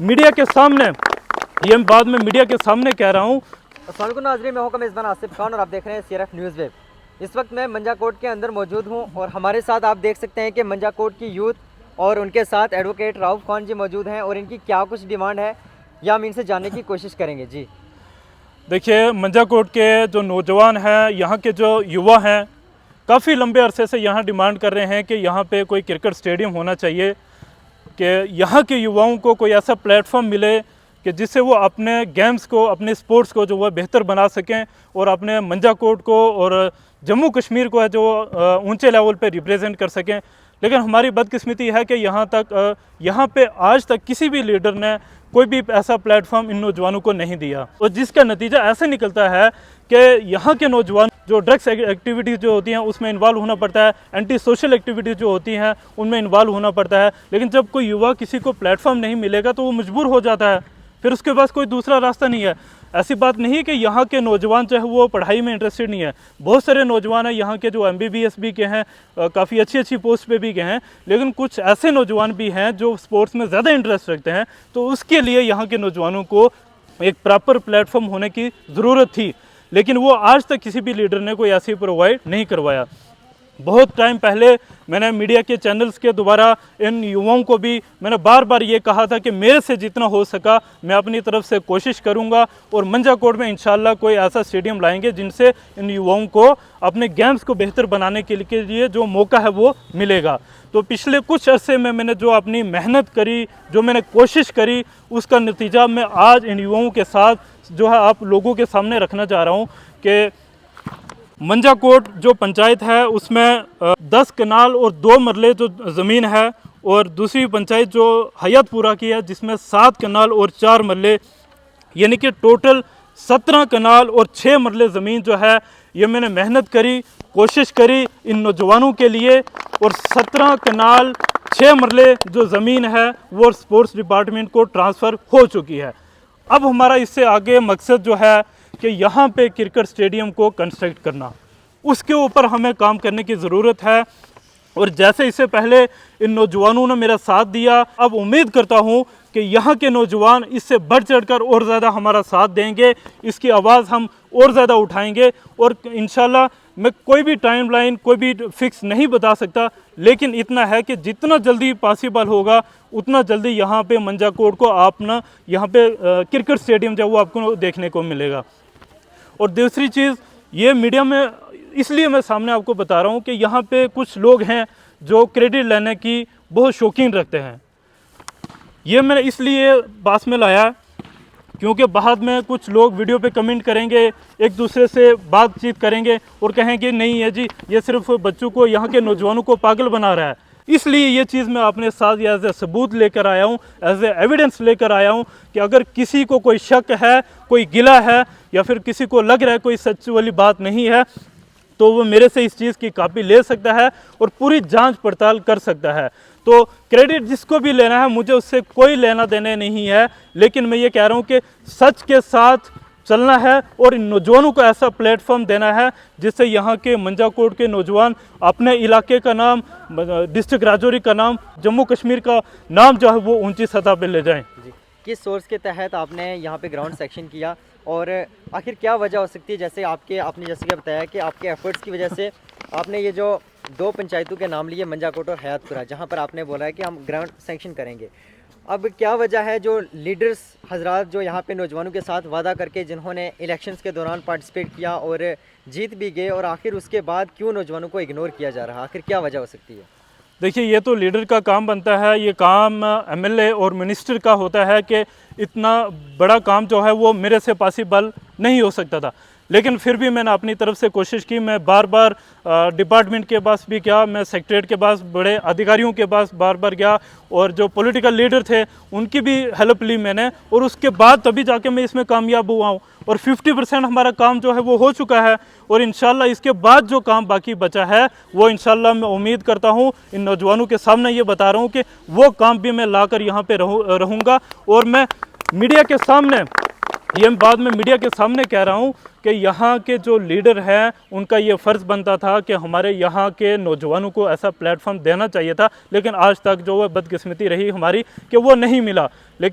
Media के सामने, ये मैं बाद में मीडिया के सामने कह रहा हूँ। अस्सलाम वालेकुम नाज़रीन, मैं हूं मेज़बान आसिफ खान और आप देख रहे हैं CRF न्यूज़ वेब। इस वक्त मैं मंजाकोट के अंदर मौजूद हूं और हमारे साथ आप देख सकते हैं कि मंजाकोट की यूथ और उनके साथ एडवोकेट राउफ खान जी मौजूद हैं और इनकी क्या कुछ डिमांड है या हम इनसे जानने की कोशिश करेंगे। जी देखिए, मंजाकोट के जो नौजवान हैं, यहाँ के जो युवा हैं, काफ़ी लंबे अरसे से यहाँ डिमांड कर रहे हैं कि यहाँ पे कोई क्रिकेट स्टेडियम होना चाहिए, कि यहाँ के युवाओं को कोई ऐसा प्लेटफॉर्म मिले कि जिससे वो अपने गेम्स को, अपने स्पोर्ट्स को जो वह बेहतर बना सकें और अपने मंजाकोट को और जम्मू कश्मीर को है जो ऊंचे लेवल पे रिप्रेजेंट कर सकें। लेकिन हमारी बदकिस्मती है कि यहाँ पे आज तक किसी भी लीडर ने कोई भी ऐसा प्लेटफॉर्म इन नौजवानों को नहीं दिया, और जिसका नतीजा ऐसे निकलता है कि यहाँ के नौजवान जो ड्रग्स एक्टिविटीज़ जो होती हैं उसमें इन्वॉल्व होना पड़ता है, एंटी सोशल एक्टिविटीज़ जो होती हैं उनमें इन्वॉल्व होना पड़ता है। लेकिन जब कोई युवा किसी को प्लेटफॉर्म नहीं मिलेगा तो वो मजबूर हो जाता है, फिर उसके पास कोई दूसरा रास्ता नहीं है। ऐसी बात नहीं कि यहाँ के नौजवान जो है वो पढ़ाई में इंटरेस्टेड नहीं है, बहुत सारे नौजवान हैं यहाँ के जो MBBS भी के हैं, काफ़ी अच्छी पोस्ट पे भी गए हैं, लेकिन कुछ ऐसे नौजवान भी हैं जो स्पोर्ट्स में ज़्यादा इंटरेस्ट रखते हैं। तो उसके लिए यहाँ के नौजवानों को एक प्रॉपर प्लेटफॉर्म होने की ज़रूरत थी, लेकिन वो आज तक किसी भी लीडर ने कोई ऐसी प्रोवाइड नहीं करवाया। बहुत टाइम पहले मैंने मीडिया के चैनल्स के द्वारा इन युवाओं को भी मैंने बार बार ये कहा था कि मेरे से जितना हो सका मैं अपनी तरफ से कोशिश करूंगा और मंजाकोट में इंशाल्लाह कोई ऐसा स्टेडियम लाएंगे जिनसे इन युवाओं को अपने गेम्स को बेहतर बनाने के लिए जो मौका है वो मिलेगा। तो पिछले कुछ अरसे में मैंने जो अपनी मेहनत करी, जो मैंने कोशिश करी, उसका नतीजा मैं आज इन युवाओं के साथ जो है आप लोगों के सामने रखना चाह रहा हूँ कि मंजाकोट जो पंचायत है उसमें 10 कनाल और 2 मरले जो ज़मीन है, और दूसरी पंचायत जो हयातपुरा की है जिसमें 7 कनाल और 4 मरले, यानी कि टोटल 17 कनाल और 6 मरले ज़मीन जो है ये मैंने मेहनत करी, कोशिश करी इन नौजवानों के लिए, और 17 कनाल 6 मरले जो ज़मीन है वो स्पोर्ट्स डिपार्टमेंट को ट्रांसफ़र हो चुकी है। अब हमारा इससे आगे मकसद जो है कि यहाँ पे क्रिकेट स्टेडियम को कंस्ट्रक्ट करना, उसके ऊपर हमें काम करने की ज़रूरत है। और जैसे इससे पहले इन नौजवानों ने मेरा साथ दिया, अब उम्मीद करता हूँ कि यहाँ के नौजवान इससे बढ़ चढ़कर और ज़्यादा हमारा साथ देंगे, इसकी आवाज़ हम और ज़्यादा उठाएंगे। और इंशाल्लाह मैं कोई भी टाइमलाइन, कोई भी फिक्स नहीं बता सकता, लेकिन इतना है कि जितना जल्दी पॉसिबल होगा उतना जल्दी यहाँ पे मंजाकोट को अपना यहाँ पे क्रिकेट स्टेडियम जो वो आपको देखने को मिलेगा। और दूसरी चीज़ ये मीडिया में इसलिए मैं सामने आपको बता रहा हूँ कि यहाँ पे कुछ लोग हैं जो क्रेडिट लेने की बहुत शौकीन रखते हैं। ये मैंने इसलिए पास में लाया क्योंकि बाद में कुछ लोग वीडियो पे कमेंट करेंगे, एक दूसरे से बातचीत करेंगे और कहेंगे नहीं है जी, ये सिर्फ बच्चों को, यहाँ के नौजवानों को पागल बना रहा है। इसलिए ये चीज़ मैं अपने साथ एज ए सबूत लेकर आया हूँ, एज ए एविडेंस लेकर आया हूँ कि अगर किसी को कोई शक है, कोई गिला है, या फिर किसी को लग रहा है कोई सच वाली बात नहीं है, तो वो मेरे से इस चीज़ की कॉपी ले सकता है और पूरी जांच पड़ताल कर सकता है। तो क्रेडिट जिसको भी लेना है, मुझे उससे कोई लेना देने नहीं है, लेकिन मैं ये कह रहा हूँ कि सच के साथ चलना है और इन नौजवानों को ऐसा प्लेटफॉर्म देना है जिससे यहाँ के मंजाकोट के नौजवान अपने इलाके का नाम, डिस्ट्रिक्ट राजौरी का नाम, जम्मू कश्मीर का नाम जो है वो ऊंची सतह पर ले जाएं। जी, किस सोर्स के तहत आपने यहाँ पे ग्राउंड सेक्शन किया और आखिर क्या वजह हो सकती है, जैसे आपने जैसे कि बताया कि आपके एफर्ट्स की वजह से आपने ये जो 2 पंचायतों के नाम लिए, मंजाकोट और हयातपुरा, जहाँ पर आपने बोला है कि हम ग्राउंड सेक्शन करेंगे। अब क्या वजह है जो लीडर्स हजरात जो यहाँ पे नौजवानों के साथ वादा करके जिन्होंने इलेक्शंस के दौरान पार्टिसिपेट किया और जीत भी गए, और आखिर उसके बाद क्यों नौजवानों को इग्नोर किया जा रहा है, आखिर क्या वजह हो सकती है? देखिए, ये तो लीडर का काम बनता है, ये काम MLA और मिनिस्टर का होता है कि इतना बड़ा काम जो है वो मेरे से पॉसिबल नहीं हो सकता था, लेकिन फिर भी मैंने अपनी तरफ से कोशिश की। मैं बार बार डिपार्टमेंट के पास भी गया, मैं सेक्रेटरीट के पास, बड़े अधिकारियों के पास बार बार गया, और जो पॉलिटिकल लीडर थे उनकी भी हेल्प ली मैंने, और उसके बाद तभी जाके मैं इसमें कामयाब हुआ हूँ। और 50% हमारा काम जो है वो हो चुका है, और इंशाल्लाह इसके बाद जो काम बाकी बचा है वो इंशाल्लाह मैं उम्मीद करता हूँ, इन नौजवानों के सामने ये बता रहा हूँ कि वो काम भी मैं लाकर यहाँ पे रहूँगा। और मैं मीडिया के सामने, ये बाद में मीडिया के सामने कह रहा हूँ कि यहाँ के जो लीडर हैं उनका ये फ़र्ज़ बनता था कि हमारे यहाँ के नौजवानों को ऐसा प्लेटफॉर्म देना चाहिए था, लेकिन आज तक जो वह बदकिस्मती रही हमारी कि वो नहीं मिला। लेकिन